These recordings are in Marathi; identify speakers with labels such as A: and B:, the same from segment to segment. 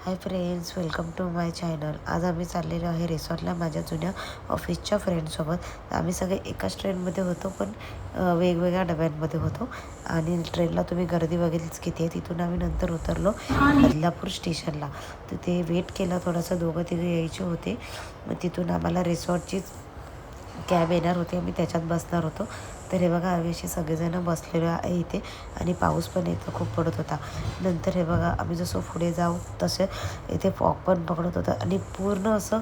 A: High friends, welcome to my channel. आज आम्ही चाललेलो आहे रिसॉर्टला माझ्या जुन्या ऑफिसच्या फ्रेंडसोबत. आम्ही सगळे एकाच ट्रेनमध्ये होतो, पण वेगवेगळ्या डब्यांमध्ये होतो. आणि ट्रेनला तुम्ही गर्दी बघितलीच किती आहे. तिथून आम्ही नंतर उतरलो बदलापूर स्टेशनला. तिथे वेट केला थोडासा, दोघं तिघे यायचे होते. मग तिथून आम्हाला रिसॉर्टचीच कॅब येणार होती, आम्ही त्याच्यात बसणार होतो. तर हे बघा, आम्ही असे सगळेजण बसलेलो आहे इथे. आणि पाऊस पण इथं खूप पडत होता. नंतर हे बघा, आम्ही जसं पुढे जाऊ तसे इथे फॉग पण पकडत होता आणि पूर्ण असं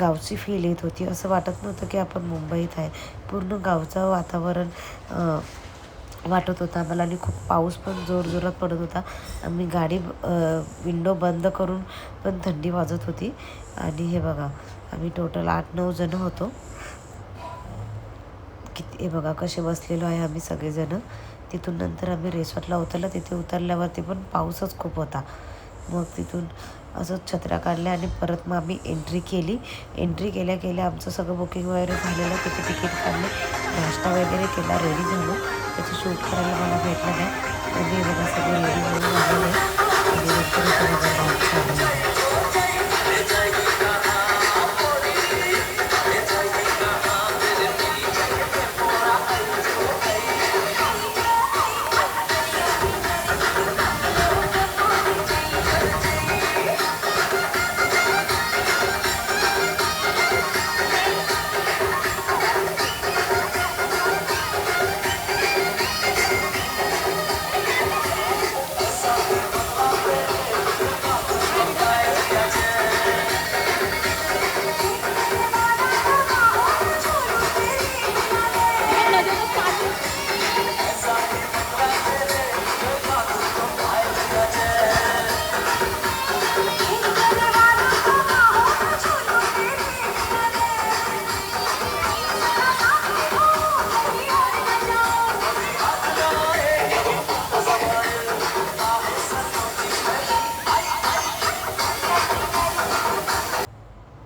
A: गावची फील येत होती. असं वाटत नव्हतं की आपण मुंबईत आहे. पूर्ण गावचं वातावरण वाटत होतं आम्हाला. आणि खूप पाऊस पण जोरजोरात पडत होता. आम्ही गाडी विंडो बंद करून पण थंडी वाजत होती. आणि हे बघा, आम्ही टोटल 8-9 जण होतो. किती हे बघा कसे बसलेलो आहे आम्ही सगळेजण. तिथून नंतर आम्ही रिसॉर्टला उतरलं. तिथे उतरल्यावरती पण पाऊसच खूप होता. मग तिथून असंच छत्र्या काढल्या आणि परत मग आम्ही एंट्री केली. एंट्री केल्या केल्या आमचं सगळं बुकिंग वगैरे झालेलं. तिथे तिकीट काढले, नाश्ता वगैरे केला, रेडी झालो. त्याचं शूट करायला मला भेटलं नाही. म्हणजे बघा सगळे रेडी होऊन झालेले आणि नंतर इथे बघा डान्स चालू आहे.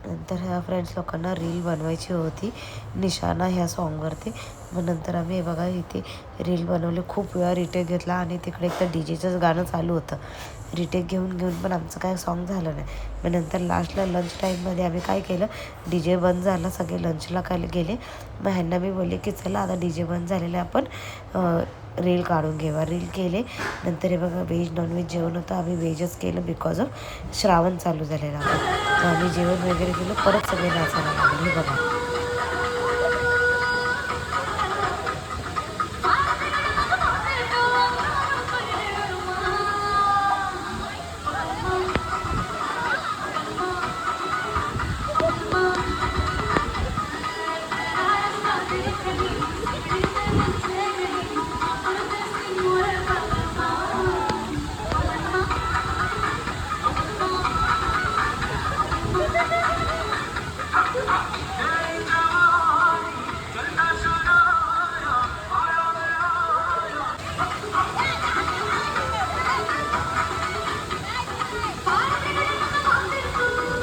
A: नंतर ह्या फ्रेंड्स लोकांना रील बनवायची होती निशाणा ह्या सॉन्गवरती. मग नंतर आम्ही हे बघा इथे रील बनवले. खूप वेळा रिटेक घेतला आणि तिकडे एक तर डीजेचंच गाणं चालू होतं. रिटेक घेऊन घेऊन पण आमचं काय सॉन्ग झालं नाही. मग नंतर लास्टला लंच टाईममध्ये आम्ही काय केलं, डी जे बंद झाला, सगळे लंचला काय गेले. मग ह्यांना मी बोलले की चला आता डी जे बंद झालेले, आपण रील काढून घेऊया. रील केले. नंतर हे बघा, व्हेज नॉनव्हेज जेवण होतं. आम्ही व्हेजच केलं बिकॉज ऑफ श्रावण चालू झालेला होता. मग आम्ही जेवण वगैरे केलं. परत सगळे नाचायला लागले. हे बघा,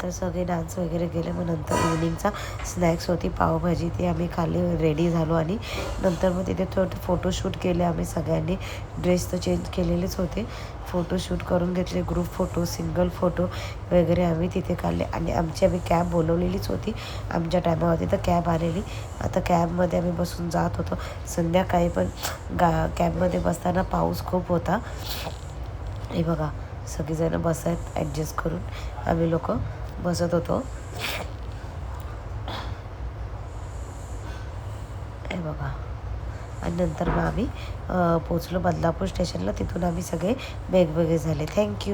A: तर सगळे डान्स वगैरे केले. मग नंतर इव्हनिंगचा स्नॅक्स होती पावभाजी, ती आम्ही खाल्ली, रेडी झालो. आणि नंतर मग तिथे थोडं फोटोशूट केले आम्ही सगळ्यांनी. ड्रेस तर चेंज केलेलेच होते. फोटोशूट करून घेतले, ग्रुप फोटो, सिंगल फोटो वगैरे आम्ही तिथे काढले. आणि आम्ही कॅब बोलवलेलीच होती आमच्या टायमावरती. तर कॅब आलेली. आता कॅबमध्ये आम्ही बसून जात होतो. संध्याकाळी पण कॅबमध्ये बसताना पाऊस खूप होता. हे बघा, सगळीजणं बसायत ॲडजस्ट करून आम्ही लोक बसत होतो. हे बघा. आणि नंतर मग आम्ही पोचलो बदलापूर स्टेशनला. तिथून आम्ही सगळे वेगवेगळे झाले. थँक्यू.